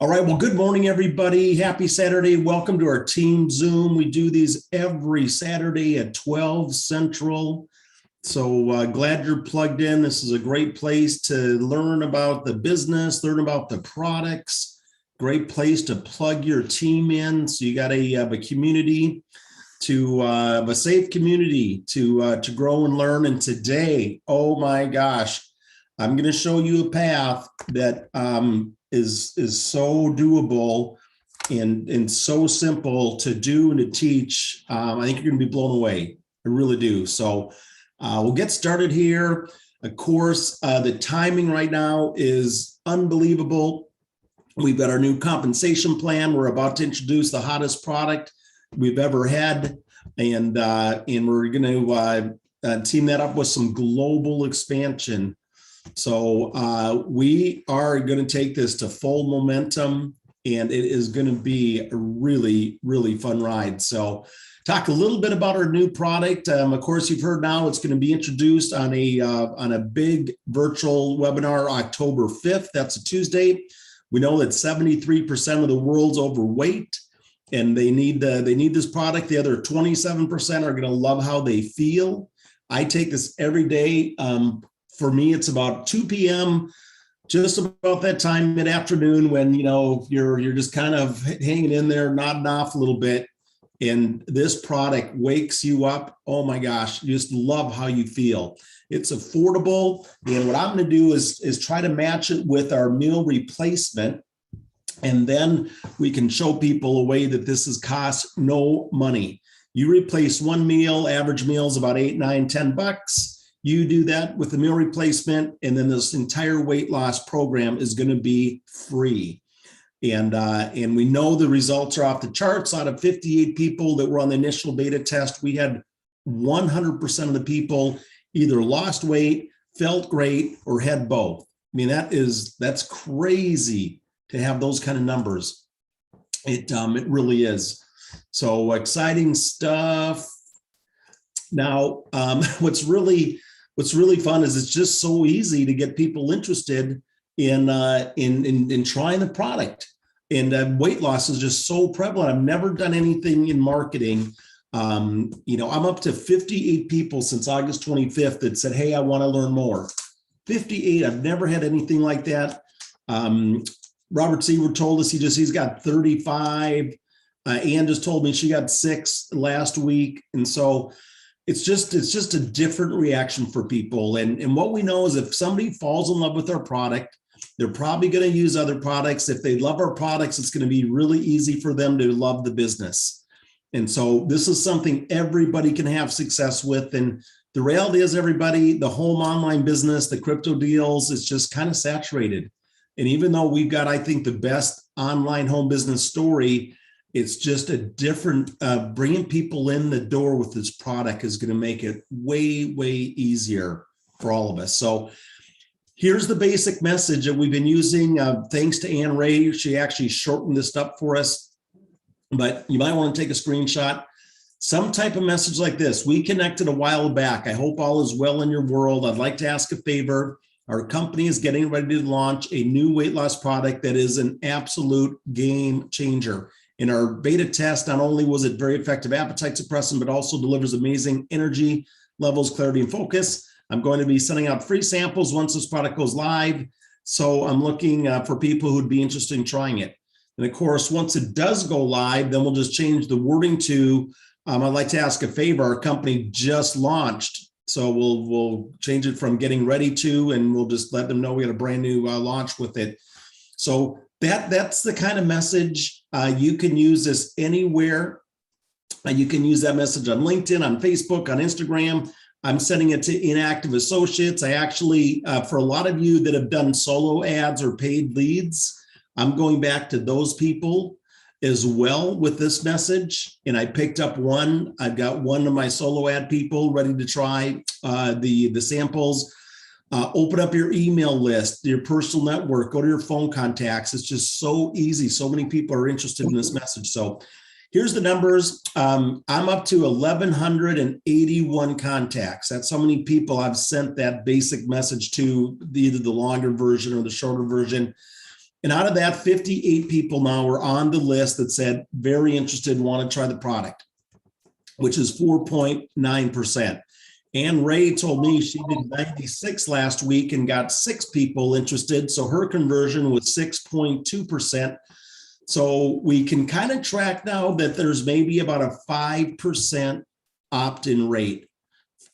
All right. Well, good morning, everybody. Happy Saturday. Welcome to our team Zoom. We do these every Saturday at 12 Central. So glad you're plugged in. This is a great place to learn about the business, learn about the products. Great place to plug your team in. So you got a community to a safe community to grow and learn. And today, oh my gosh, I'm going to show you a path that is so doable and so simple to do and to teach. I think you're going to be blown away. I really do. So we'll get started here. Of course, the timing right now is unbelievable. We've got our new compensation plan. We're about to introduce the hottest product we've ever had, and we're going to team that up with some global expansion. So we are going to take this to full momentum, and it is going to be a really, really fun ride. So talk a little bit about our new product. Of course, you've heard now it's going to be introduced on a big virtual webinar October 5th. That's a Tuesday. We know that 73% of the world's overweight, and they need this product. The other 27% are going to love how they feel. I take this every day. For me, it's about 2 p.m., just about that time mid-afternoon when, you're just kind of hanging in there, nodding off a little bit. And this product wakes you up. Oh my gosh, you just love how you feel. It's affordable. And what I'm going to do is try to match it with our meal replacement. And then we can show people a way that this costs no money. You replace one meal, average meal is about $8, $9, $10. You do that with the meal replacement, and then this entire weight loss program is going to be free. And we know the results are off the charts. Out of 58 people that were on the initial beta test, we had 100% of the people either lost weight, felt great, or had both. I mean, that's crazy to have those kind of numbers. It really is. So exciting stuff. Now, what's really fun is it's just so easy to get people interested in trying the product. And weight loss is just so prevalent. I've never done anything in marketing. I'm up to 58 people since August 25th that said, hey, I want to learn more. 58. I've never had anything like that. Robert Seward told us he's got 35. Ann just told me she got 6 last week. And so it's just a different reaction for people. And what we know is if somebody falls in love with our product, they're probably going to use other products. If they love our products, it's going to be really easy for them to love the business. And so this is something everybody can have success with. And the reality is, everybody, the home online business, the crypto deals, is just kind of saturated. And even though we've got, I think, the best online home business story, it's just a different, bringing people in the door with this product is going to make it way, way easier for all of us. So here's the basic message that we've been using. Thanks to Ann Ray. She actually shortened this up for us, but you might want to take a screenshot. Some type of message like this. We connected a while back. I hope all is well in your world. I'd like to ask a favor. Our company is getting ready to launch a new weight loss product that is an absolute game changer. In our beta test, not only was it very effective appetite suppressant, but also delivers amazing energy levels, clarity, and focus. I'm going to be sending out free samples once this product goes live. So I'm looking for people who'd be interested in trying it. And of course, once it does go live, then we'll just change the wording to, I'd like to ask a favor. Our company just launched. So we'll change it from getting ready to, and we'll just let them know we had a brand new launch with it. So that's the kind of message. You can use this anywhere. You can use that message on LinkedIn, on Facebook, on Instagram. I'm sending it to inactive associates. I actually, for a lot of you that have done solo ads or paid leads, I'm going back to those people as well with this message. And I picked up one. I've got one of my solo ad people ready to try the samples. Open up your email list, your personal network, go to your phone contacts. It's just so easy. So many people are interested in this message. So here's the numbers. I'm up to 1,181 contacts. That's how many people I've sent that basic message to, either the longer version or the shorter version. And out of that, 58 people now are on the list that said very interested and want to try the product, which is 4.9%. Ann Ray told me she did 96 last week and got 6 people interested. So her conversion was 6.2%. So we can kind of track now that there's maybe about a 5% opt-in rate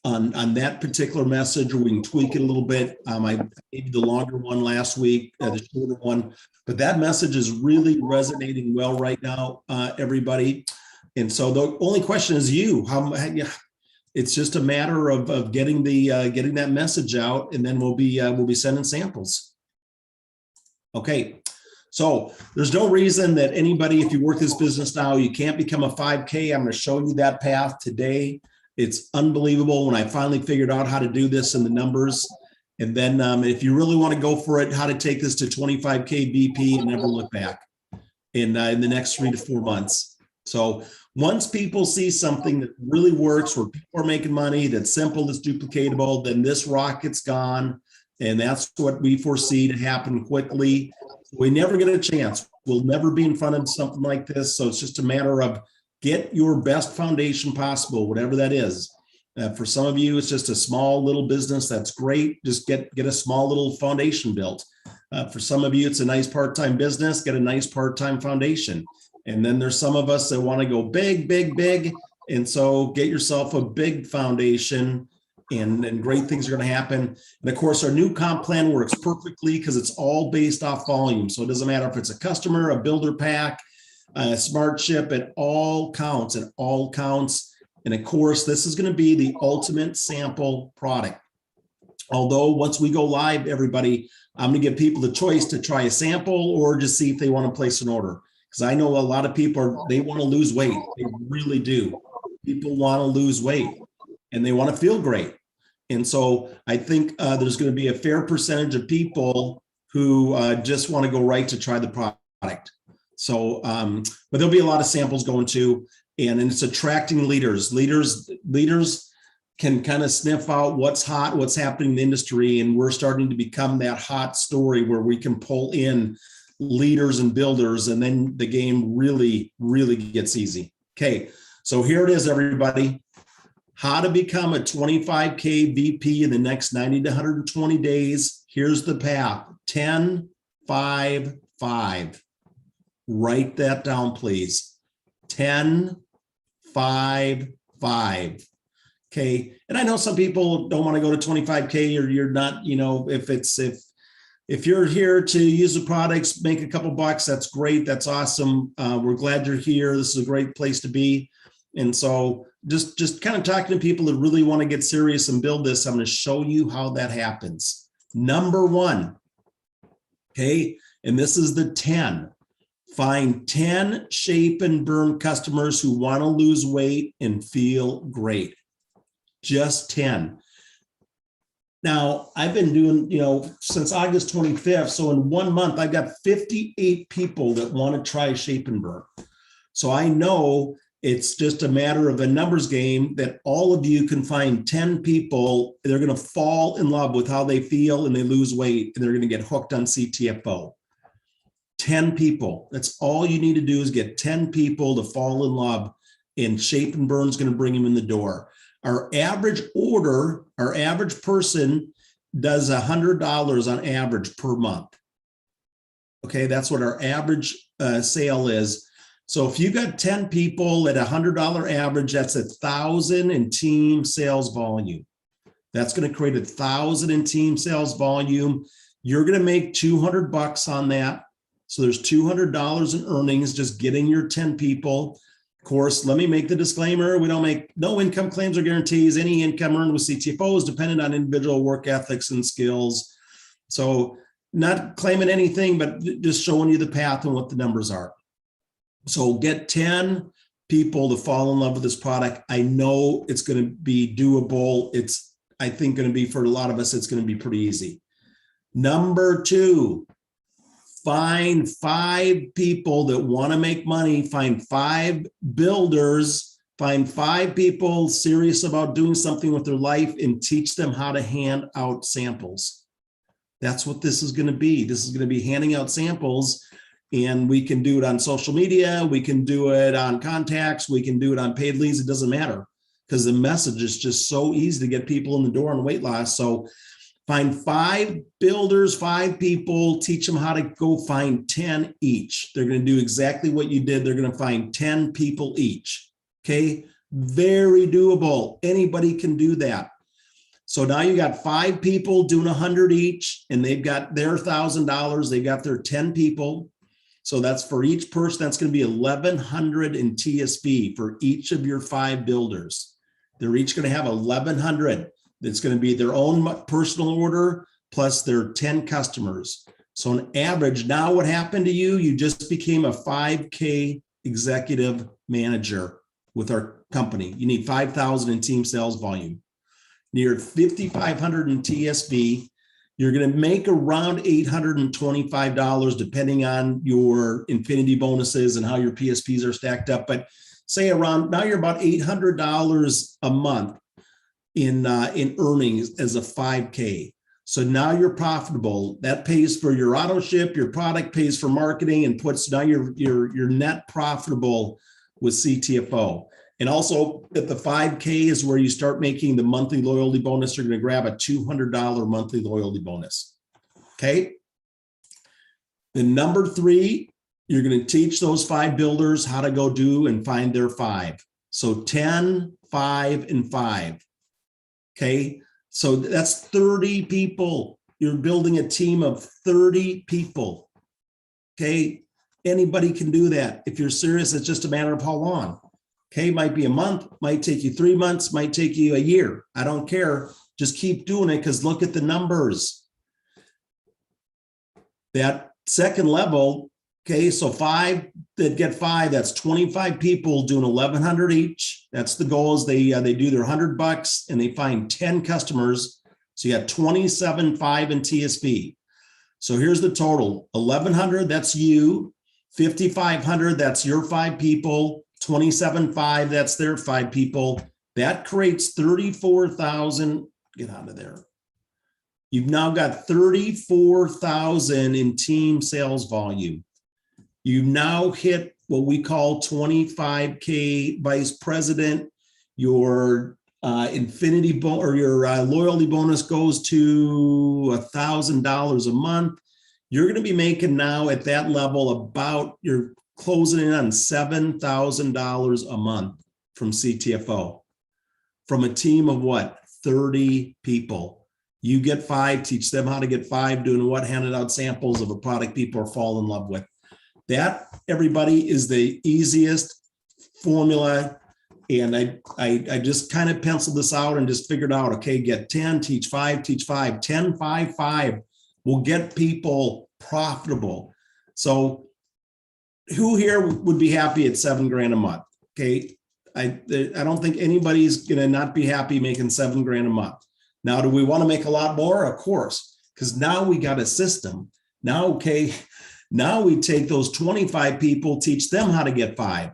on that particular message, or we can tweak it a little bit. I gave the longer one last week, the shorter one, but that message is really resonating well right now, everybody. And so the only question is it's just a matter of getting getting that message out, and then we'll be sending samples. Okay. So there's no reason that anybody, if you work this business now, you can't become a 5K. I'm going to show you that path today. It's unbelievable when I finally figured out how to do this in the numbers. And then if you really want to go for it, how to take this to 25K VP and never look back in the next 3 to 4 months. So once people see something that really works, where people are making money, that's simple, that's duplicatable, then this rocket's gone. And that's what we foresee to happen quickly. We never get a chance. We'll never be in front of something like this. So it's just a matter of get your best foundation possible, whatever that is. For some of you, it's just a small little business. That's great. Just get a small little foundation built. For some of you, it's a nice part-time business. Get a nice part-time foundation. And then there's some of us that want to go big, big, big. And so get yourself a big foundation, and great things are going to happen. And of course, our new comp plan works perfectly because it's all based off volume. So it doesn't matter if it's a customer, a builder pack, a smart ship, it all counts. It all counts. And of course, this is going to be the ultimate sample product. Although once we go live, everybody, I'm going to give people the choice to try a sample or just see if they want to place an order. Because I know a lot of people they want to lose weight. They really do. People want to lose weight and they want to feel great. And so I think there's going to be a fair percentage of people who just want to go right to try the product. So, but there'll be a lot of samples going too, and it's attracting leaders. Leaders can kind of sniff out what's hot, what's happening in the industry, and we're starting to become that hot story where we can pull in leaders and builders, and then the game really, really gets easy. Okay, so here it is, everybody. How to become a 25K VP in the next 90 to 120 days. Here's the path: 10, 5, 5. Write that down, please. 10, 5, 5. Okay. And I know some people don't want to go to 25K, or you're not, if you're here to use the products, make a couple bucks, that's great. That's awesome. We're glad you're here. This is a great place to be. And so just kind of talking to people that really want to get serious and build this, I'm going to show you how that happens. Number 1. Okay. And this is the 10. Find 10 shape and burn customers who want to lose weight and feel great. Just 10. Now, I've been doing, since August 25th. So in 1 month, I've got 58 people that want to try shape and burn. So I know it's just a matter of a numbers game that all of you can find 10 people. They're going to fall in love with how they feel and they lose weight, and they're going to get hooked on CTFO. 10 people. That's all you need to do is get 10 people to fall in love, and shape and burn is going to bring them in the door. Our average order, our average person does $100 on average per month. Okay, that's what our average sale is. So if you got 10 people at $100 average, that's 1,000 in team sales volume. That's going to create 1,000 in team sales volume. You're going to make $200 on that. So there's $200 in earnings just getting your 10 people. Of course, let me make the disclaimer. We don't make no income claims or guarantees. Any income earned with CTFO is dependent on individual work ethics and skills. So not claiming anything, but just showing you the path and what the numbers are. So get 10 people to fall in love with this product. I know it's going to be doable. It's, I think, going to be, for a lot of us, it's going to be pretty easy. Number 2, find 5 people that want to make money. Find 5 builders. Find 5 people serious about doing something with their life, and teach them how to hand out samples. That's what this is going to be. This is going to be handing out samples, and we can do it on social media. We can do it on contacts. We can do it on paid leads. It doesn't matter because the message is just so easy to get people in the door on weight loss. So find 5 builders, 5 people, teach them how to go find 10 each. They're going to do exactly what you did. They're going to find 10 people each. Okay. Very doable. Anybody can do that. So now you got 5 people doing 100 each, and they've got their $1,000. They've got their 10 people. So that's for each person. That's going to be 1,100 in TSV for each of your 5 builders. They're each going to have 1,100. It's going to be their own personal order plus their 10 customers. So on average, now what happened to you? You just became a 5K executive manager with our company. You need 5,000 in team sales volume. You're 5,500 in TSV. You're going to make around $825 depending on your infinity bonuses and how your PSPs are stacked up. But say around now you're about $800 a month in earnings as a 5K. So now you're profitable. That pays for your auto ship, your product pays for marketing, and puts now you're net profitable with CTFO. And also at the 5K is where you start making the monthly loyalty bonus. You're going to grab a $200 monthly loyalty bonus. Okay. Then number 3, you're going to teach those 5 builders how to go do and find their 5. So 10, 5, and 5. Okay. So that's 30 people. You're building a team of 30 people. Okay. Anybody can do that. If you're serious, it's just a matter of how long. Okay, might be a month, might take you 3 months, might take you a year. I don't care. Just keep doing it because look at the numbers. That second level, okay, so 5 that get 5, that's 25 people doing 1,100 each. That's the goal is they do their $100 and they find 10 customers. So you got 27.5 in TSV. So here's the total: 1,100, that's you. 5,500, that's your 5 people. 27.5, that's their 5 people. That creates 34,000. Get out of there. You've now got 34,000 in team sales volume. You've now hit what we call 25K vice president. Your infinity or your loyalty bonus goes to $1,000 a month. You're going to be making now at that level about you're closing in on $7,000 a month from CTFO, from a team of what? 30 people. You get 5, teach them how to get 5, doing what? Handed out samples of a product people are falling in love with. That, everybody, is the easiest formula. And I just kind of penciled this out and just figured out, okay, get 10, teach 5, 10, 5, 5 will get people profitable. So who here would be happy at $7,000 a month? Okay. I don't think anybody's going to not be happy making $7,000 a month. Now, do we want to make a lot more? Of course, because now we got a system. Now, okay, now we take those 25 people, teach them how to get 5,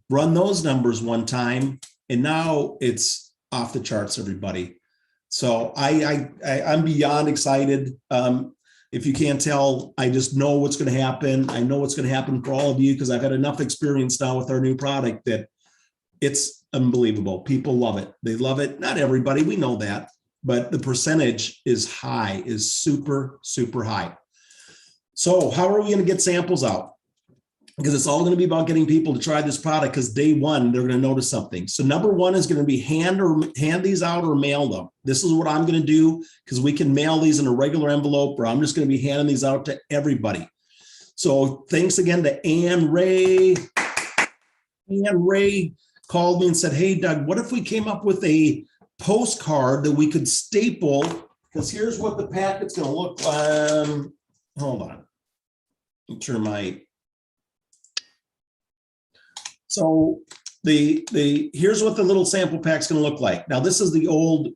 run those numbers one time, and now it's off the charts, everybody. So I'm beyond excited. If you can't tell, I just know what's going to happen. I know what's going to happen for all of you because I've had enough experience now with our new product that it's unbelievable. People love it. They love it. Not everybody, we know that, but the percentage is high, is super, super high. So how are we going to get samples out? Because it's all going to be about getting people to try this product because day one, they're going to notice something. So number 1 is going to be hand these out or mail them. This is what I'm going to do because we can mail these in a regular envelope, or I'm just going to be handing these out to everybody. So thanks again to Ann Ray. Ann Ray called me and said, hey, Doug, what if we came up with a postcard that we could staple? Because here's what the packet's going to look like. Hold on. Let me turn my... So here's what the little sample pack's going to look like. Now this is the old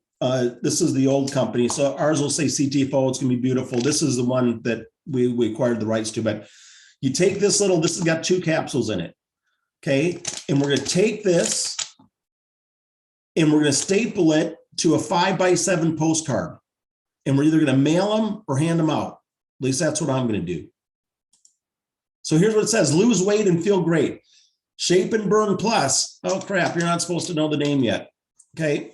company. So ours will say CTFO. It's going to be beautiful. This is the one that we acquired the rights to. But you take this has got 2 capsules in it. Okay, and we're going to take this and we're going to staple it to a 5x7 postcard. and we're either going to mail them or hand them out. At least that's what I'm going to do. So here's what it says: lose weight and feel great. Shape and Burn Plus. Oh crap, you're not supposed to know the name yet. Okay.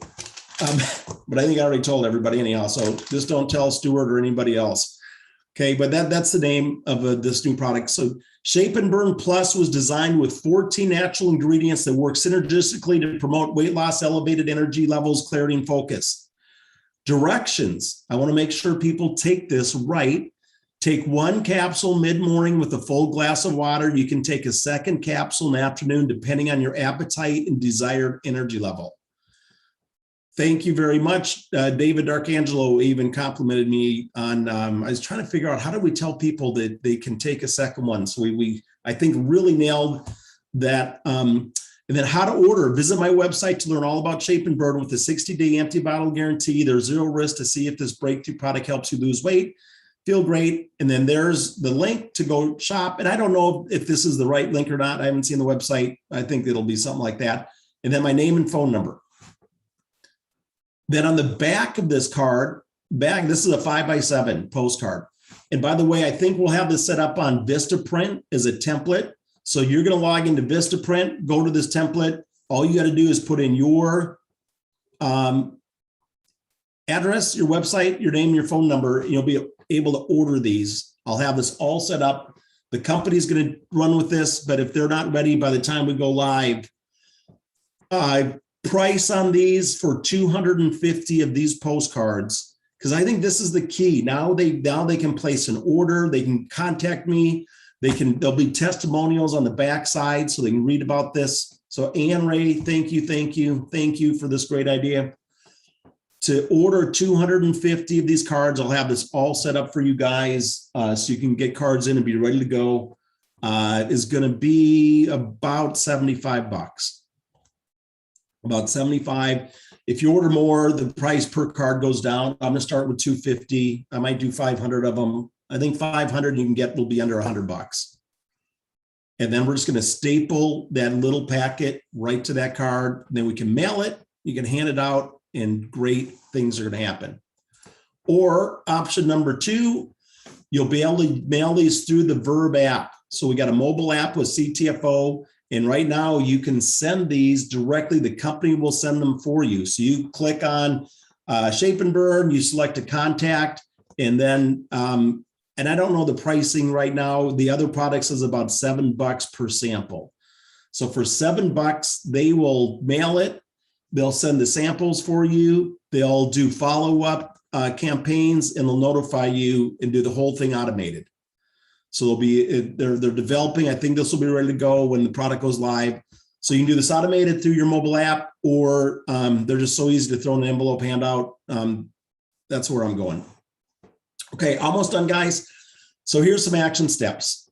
But I think I already told everybody anyhow, so just don't tell Stuart or anybody else. Okay, but that's the name of this new product. So Shape and Burn Plus was designed with 14 natural ingredients that work synergistically to promote weight loss, elevated energy levels, clarity, and focus. Directions. I want to make sure people take this right. Take one capsule mid-morning with a full glass of water. You can take a second capsule in the afternoon, depending on your appetite and desired energy level. Thank you very much. David D'Arcangelo even complimented me on, I was trying to figure out how do we tell people that they can take a second one. So I think really nailed that. And then how to order. Visit my website to learn all about Shape and Burn with a 60-day empty bottle guarantee. There's zero risk to see if this breakthrough product helps you lose weight, feel great. And then there's the link to go shop. And I don't know if this is the right link or not. I haven't seen the website. I think it'll be something like that. And then my name and phone number. Then on the back of this card, this is a 5x7 postcard. And by the way, I think we'll have this set up on Vistaprint as a template. So you're going to log into Vistaprint, go to this template. All you got to do is put in your address, your website, your name, your phone number, and you'll be able to order these. I'll have this all set up. The company's going to run with this, but if they're not ready by the time we go live, price on these for 250 of these postcards, because I think this is the key. Now they can place an order, they can contact me, there'll be testimonials on the backside so they can read about this. So Ann Ray, thank you for this great idea. To order 250 of these cards, I'll have this all set up for you guys so you can get cards in and be ready to go. Is going to be about $75. About 75. If you order more, the price per card goes down. I'm going to start with 250. I might do 500 of them. I think 500 you can get will be under $100. And then we're just going to staple that little packet right to that card. Then we can mail it. You can hand it out, and great things are going to happen. Or option number 2, you'll be able to mail these through the Verb app. So we got a mobile app with CTFO. And right now you can send these directly. The company will send them for you. So you click on Shape and Burn, you select a contact, and then, and I don't know the pricing right now. The other products is about $7 per sample. So for $7, they will mail it. They'll send the samples for you. They'll do follow-up campaigns, and they'll notify you and do the whole thing automated. So they're developing. I think this will be ready to go when the product goes live. So you can do this automated through your mobile app, or they're just so easy to throw in an envelope, hand out. That's where I'm going. Okay, almost done, guys. So here's some action steps.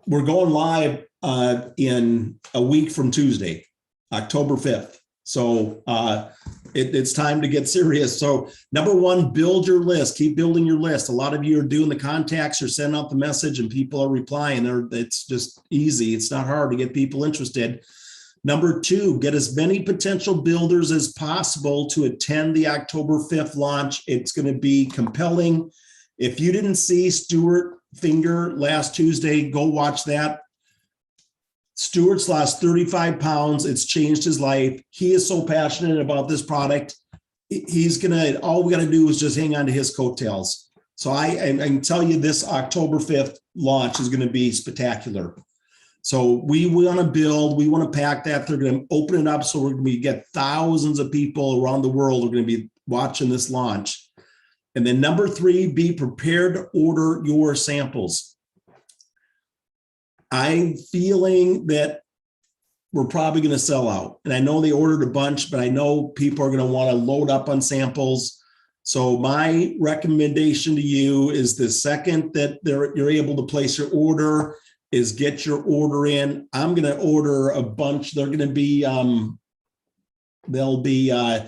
We're going live in a week from Tuesday, October 5th. So it's time to get serious. So number 1, build your list. Keep building your list. A lot of you are doing the contacts, you're sending out the message, and people are replying. It's just easy. It's not hard to get people interested. Number 2, get as many potential builders as possible to attend the October 5th launch. It's going to be compelling. If you didn't see Stuart Finger last Tuesday, go watch that. Stuart's lost 35 pounds. It's changed his life. He is so passionate about this product. All we got to do is just hang on to his coattails. So I can tell you this October 5th launch is going to be spectacular. So we want to build, we want to pack that. They're going to open it up. So we're going to get thousands of people around the world are going to be watching this launch. And then number 3, be prepared to order your samples. I'm feeling that we're probably going to sell out. And I know they ordered a bunch, but I know people are going to want to load up on samples. So my recommendation to you is the second that you're able to place your order is get your order in. I'm going to order a bunch. They're going to be, there'll be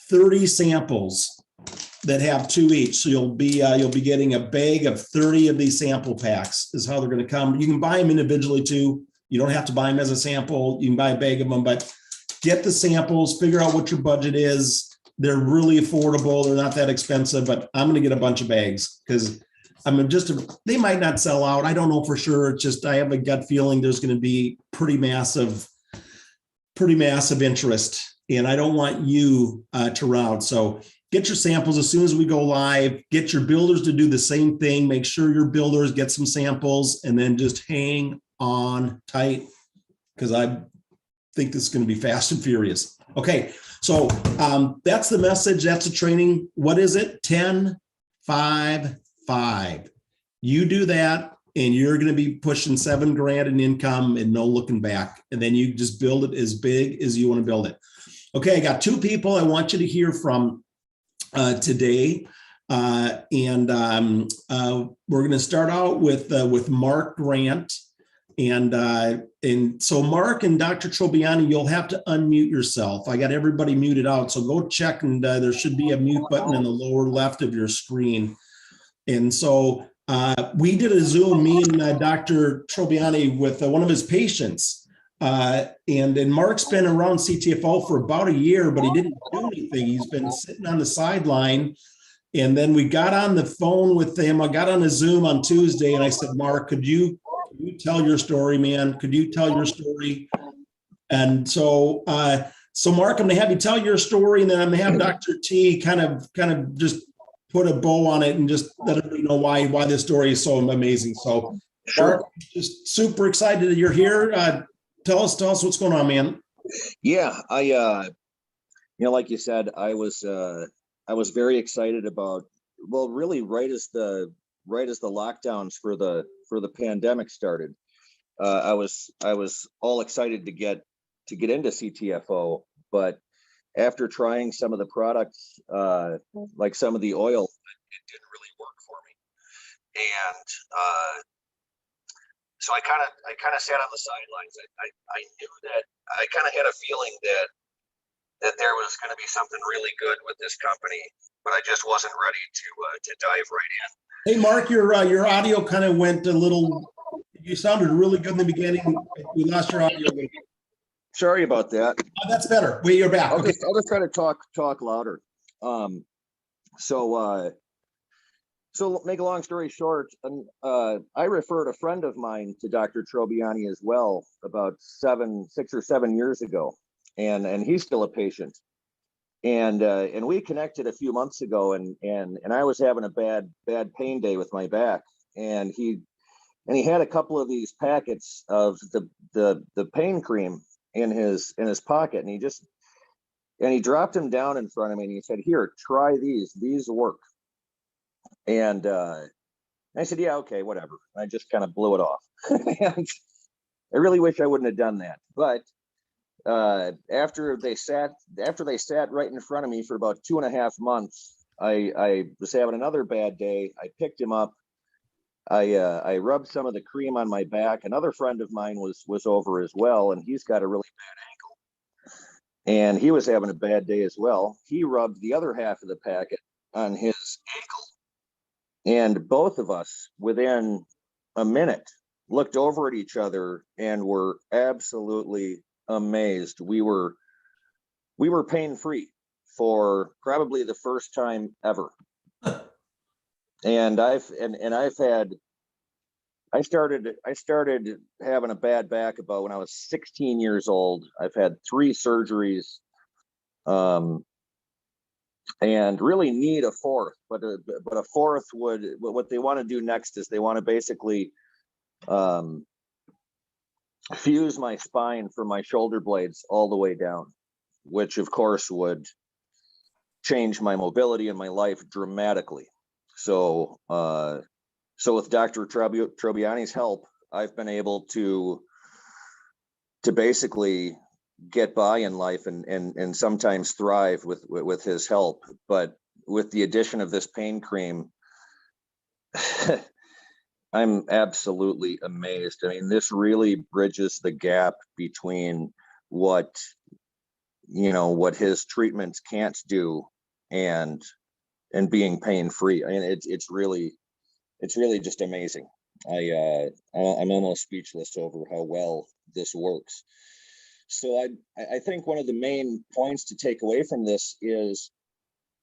30 samples that have 2 each. So you'll be getting a bag of 30 of these sample packs is how they're going to come. You can buy them individually too. You don't have to buy them as a sample. You can buy a bag of them, but get the samples, figure out what your budget is. They're really affordable. They're not that expensive, but I'm going to get a bunch of bags because they might not sell out. I don't know for sure. It's just, I have a gut feeling there's going to be pretty massive interest, and I don't want you to route. So get your samples as soon as we go live. Get your builders to do the same thing. Make sure your builders get some samples, and then just hang on tight because I think this is going to be fast and furious. Okay, so that's the message. That's the training. What is it? 10, 5, 5. You do that, and you're going to be pushing $7 grand in income and no looking back. And then you just build it as big as you want to build it. Okay, I got 2 people I want you to hear from today. We're going to start out with Mark Grant. And so Mark and Dr. Trobiani, you'll have to unmute yourself. I got everybody muted out, so go check, and there should be a mute button in the lower left of your screen. And so we did a Zoom, me and Dr. Trobiani, with one of his patients. And Mark's been around CTFO for about a year, but he didn't do anything. He's been sitting on the sideline. And then we got on the phone with him. I got on a Zoom on Tuesday, and I said, Mark, could you tell your story, man? Could you tell your story? And so, Mark, I'm going to have you tell your story, and then I'm going to have Dr. T kind of just put a bow on it and just let everybody know why this story is so amazing. So, Mark, just super excited that you're here. Tell us what's going on, man. Yeah, like you said, I was very excited about, well, really right as the lockdowns for the pandemic started. I was all excited to get into CTFO, but after trying some of the products, like some of the oil, it didn't really work for me. And so I kind of sat on the sidelines. I knew that I kind of had a feeling that there was going to be something really good with this company, but I just wasn't ready to dive right in. Hey, Mark, your audio kind of went a little. You sounded really good in the beginning. We lost your audio. Sorry about that. That's better. Wait, you're back. I'll just try to talk louder. So make a long story short, I referred a friend of mine to Dr. Trobiani as well about 6 or 7 years ago, and he's still a patient. And we connected a few months ago, and I was having a bad pain day with my back, and he had a couple of these packets of the pain cream in his pocket, and he dropped them down in front of me, and he said, "Here, try these work." And I said, "Yeah, okay, whatever." I just kind of blew it off. And I really wish I wouldn't have done that, but after they sat right in front of me for about 2.5 months, I was having another bad day. I picked him up. I rubbed some of the cream on my back. Another friend of mine was over as well, and he's got a really bad ankle, and he was having a bad day as well. He rubbed the other half of the packet on his ankle, and both of us, within a minute, looked over at each other and were absolutely amazed. We were pain-free for probably the first time ever. And I started having a bad back about when I was 16 years old. I've had 3 surgeries, and really need a fourth, but a fourth what they want to do next is they want to basically fuse my spine from my shoulder blades all the way down, which of course would change my mobility and my life dramatically. So with Dr. Trobiani's help, I've been able to basically get by in life and sometimes thrive with his help. But with the addition of this pain cream, I'm absolutely amazed. I mean, this really bridges the gap between what his treatments can't do and being pain-free. I mean, it's really just amazing. I'm almost speechless over how well this works. So I think one of the main points to take away from this is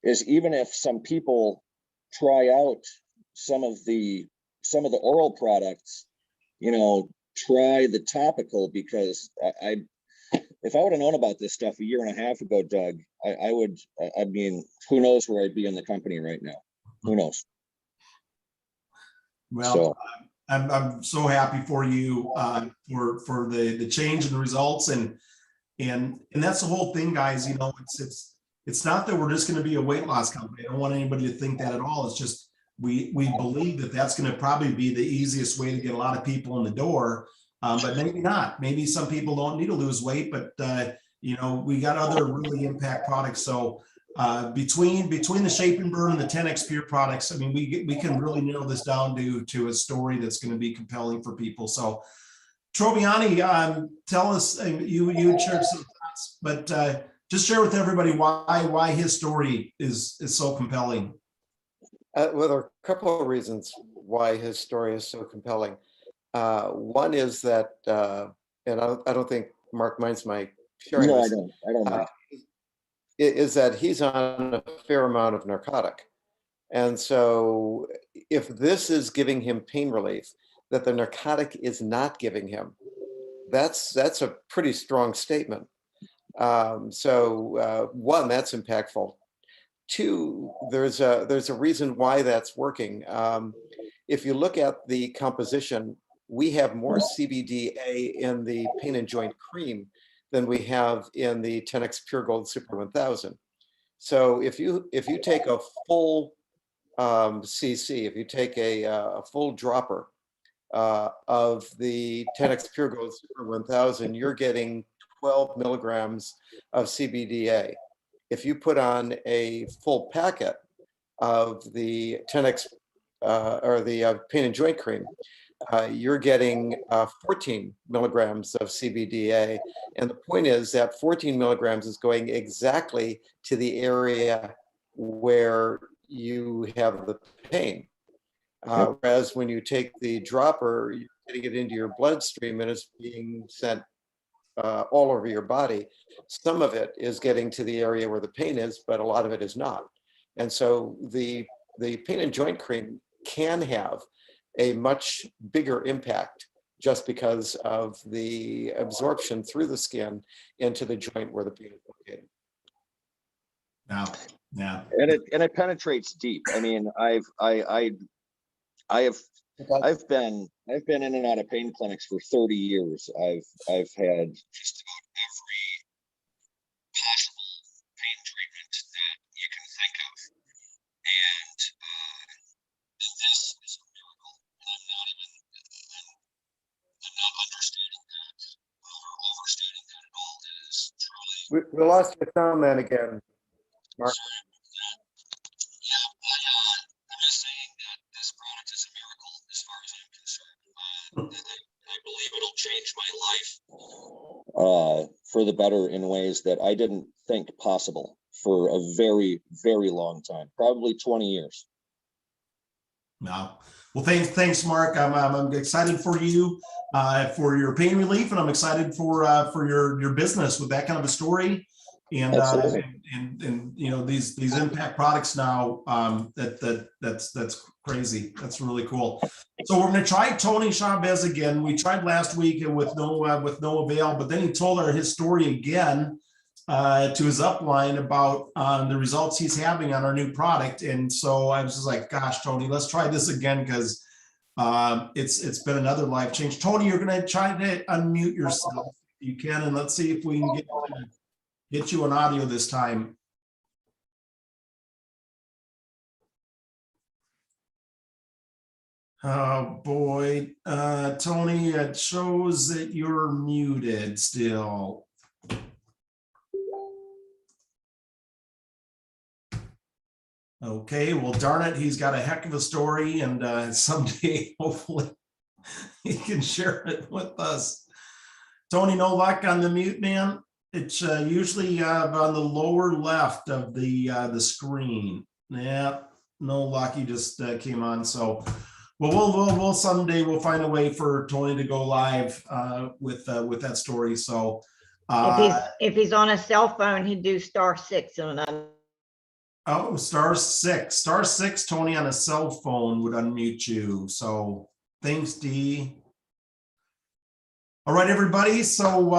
is even if some people try out some of the oral products, you know, try the topical, because if I would have known about this stuff a year and a half ago, Doug, I mean, who knows where I'd be in the company right now? Who knows? Well, So I'm so happy for you, for the change in the results, and that's the whole thing, guys. You know, it's not that we're just going to be a weight loss company. I don't want anybody to think that at all. It's just we believe that that's going to probably be the easiest way to get a lot of people in the door, but maybe not. Maybe some people don't need to lose weight, but you know, we got other really impact products. So between the Shape and Burn and the 10X Pure products, I mean, we can really narrow this down to a story that's going to be compelling for people. So Trobiani, tell us, you shared some thoughts, but just share with everybody why his story is so compelling. Well, there are a couple of reasons why his story is so compelling. One is that, and I don't think Mark minds my sharing no, this. I don't mind. Is that he's on a fair amount of narcotic. And so if this is giving him pain relief that the narcotic is not giving him, that's a pretty strong statement. So one, that's impactful. Two, there's a reason why that's working. If you look at the composition, we have more CBDA in the pain and joint cream than we have in the 10X Pure Gold Super 1000. So if you take a full CC, if you take a full dropper of the 10X Pure Gold Super 1000, you're getting 12 milligrams of CBDA. If you put on a full packet of the 10X or the pain and joint cream, you're getting 14 milligrams of CBDA. And the point is that 14 milligrams is going exactly to the area where you have the pain. Whereas when you take the dropper, you're getting it into your bloodstream and it's being sent all over your body. Some of it is getting to the area where the pain is, but a lot of it is not. And so the pain and joint cream can have a much bigger impact just because of the absorption through the skin into the joint where the pain is located. Yeah. And it penetrates deep. I mean, I've been in and out of pain clinics for 30 years. I've had just about every possible pain treatment that you can think of, and this is a miracle. And I'm not understating that or overstating that at all. It is truly. We lost your sound then again, Mark. Sorry about that. Yeah, I'm just saying that this product is a miracle as far as I'm concerned. I believe it'll change my life for the better in ways that I didn't think possible for a very, very long time, probably 20 years. No. Well, thanks, Mark. I'm excited for you for your pain relief, and I'm excited for your business with that kind of a story. And and you know, these impact products now, that's crazy. That's really cool. So we're going to try Tony Chavez again. We tried last week with no avail, but then he told his story again to his upline about the results he's having on our new product. And so I was just like, gosh, Tony, let's try this again, because it's been another life change. Tony, you're going to try to unmute yourself if you can, and let's see if we can get you on audio this time. Oh boy, Tony, it shows that you're muted still. Okay, well, darn it, he's got a heck of a story, and someday, hopefully, he can share it with us. Tony, no luck on the mute, man. It's usually on the lower left of the screen. Yeah, no luck. He just came on. So, well, we'll someday we'll find a way for Tony to go live with that story. So, if he's on a cell phone, he'd do *6 on Oh, star six, Tony, on a cell phone would unmute you. So thanks, Dee. All right, everybody. So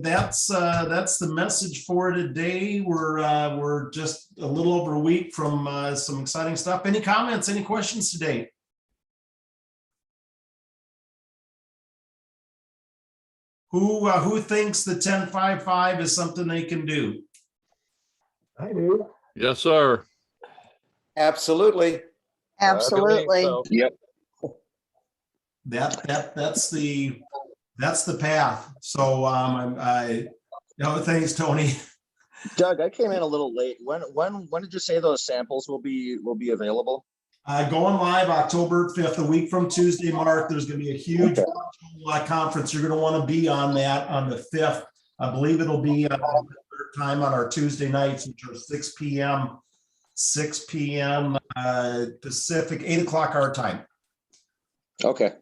that's the message for today. We're just a little over a week from some exciting stuff. Any comments? Any questions today? Who thinks the 10-5-5 is something they can do? I do. Yes, sir. Absolutely. Absolutely. Yep. That's the path. So thanks, Tony. Doug, I came in a little late. When did you say those samples will be available? Going live October 5th, a week from Tuesday, Mark. There's going to be a huge conference. You're going to want to be on that on the 5th. I believe it'll be time on our Tuesday nights, which are 6 p.m. Pacific, 8 o'clock our time. Okay.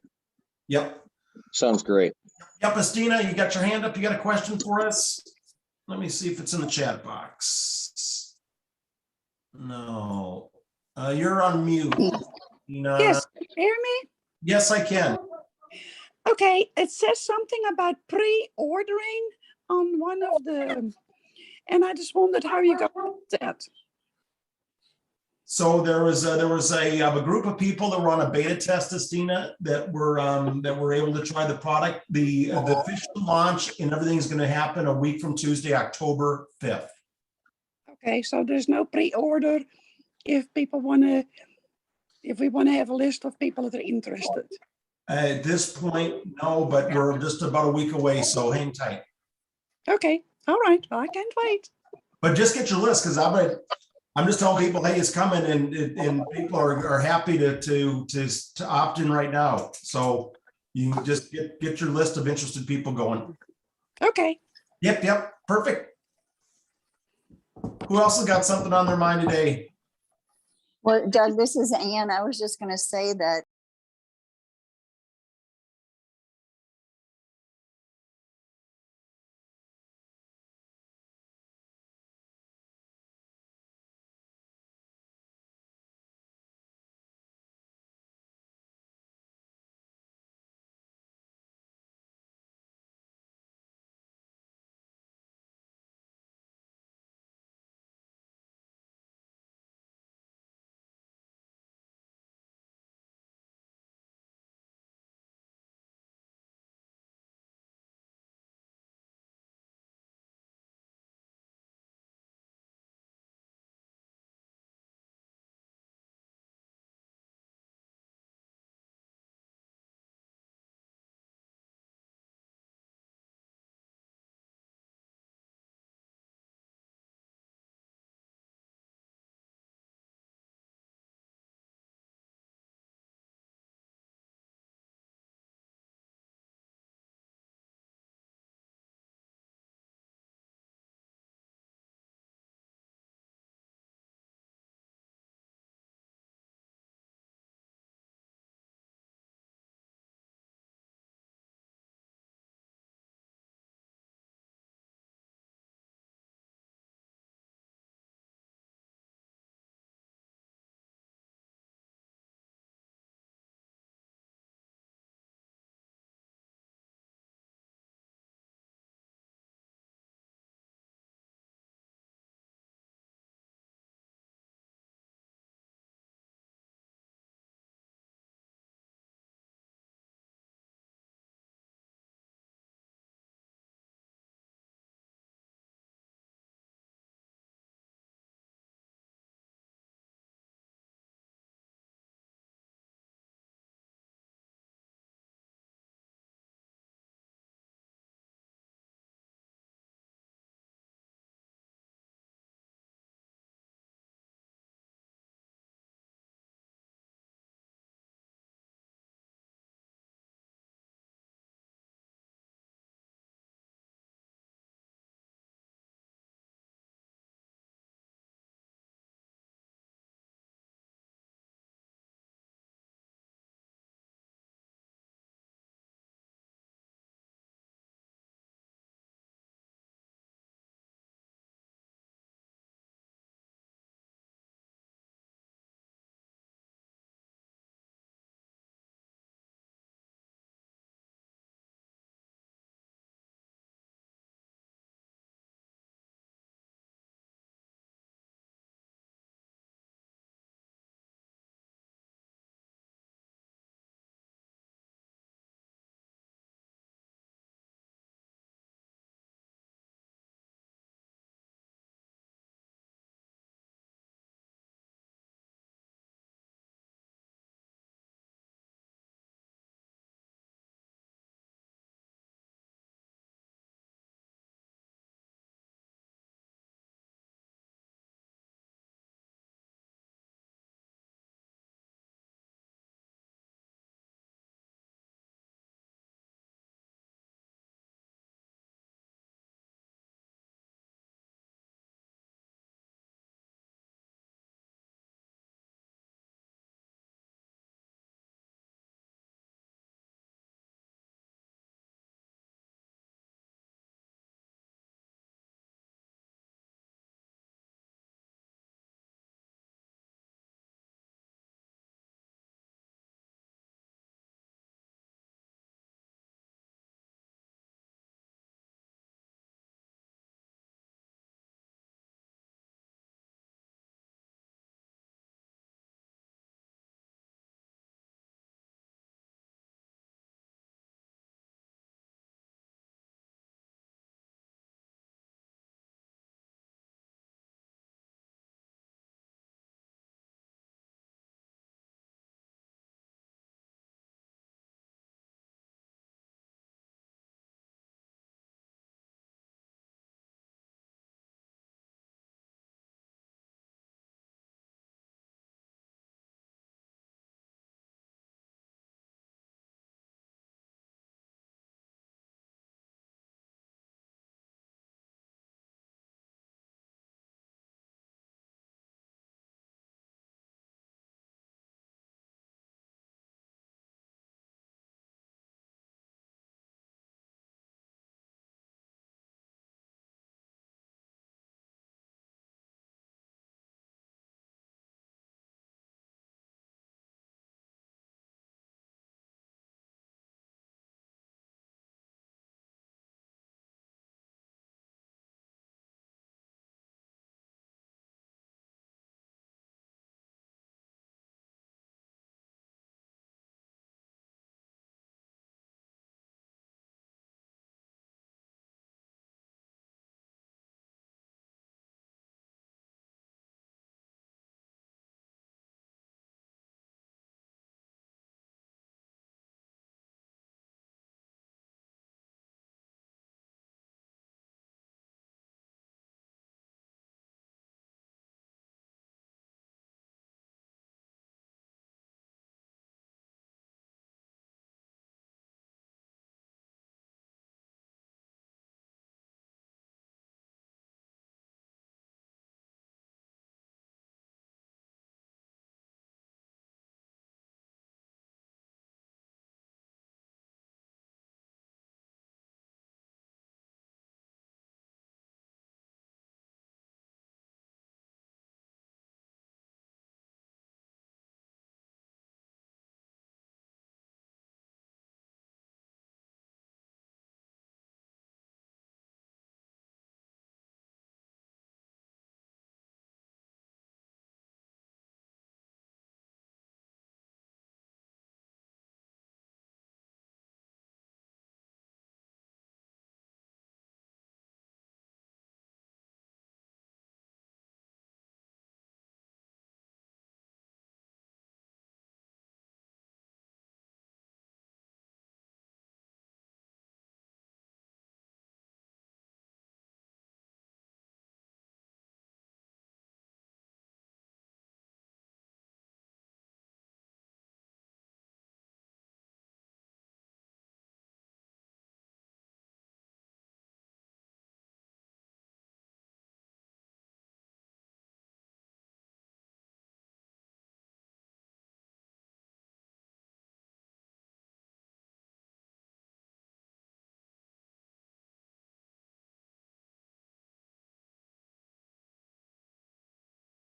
Yep. Sounds great. Yep, Estina, you got your hand up. You got a question for us? Let me see if it's in the chat box. No. You're on mute. Yes, can you hear me? Yes, I can. Okay, it says something about pre-ordering on one of the, and I just wondered how you got that. So there was a group of people that were on a beta test, Estina, that were able to try the product. The official launch and everything is going to happen a week from Tuesday, October 5th. Okay, so there's no pre-order if we want to have a list of people that are interested. At this point, no, but we're just about a week away, so hang tight. Okay, all right, well, I can't wait. But just get your list, because I'm just telling people, hey, it's coming, and people are happy to opt in right now. So you can just get your list of interested people going. Okay. Yep, perfect. Who else has got something on their mind today? Well, Doug, this is Ann. I was just going to say that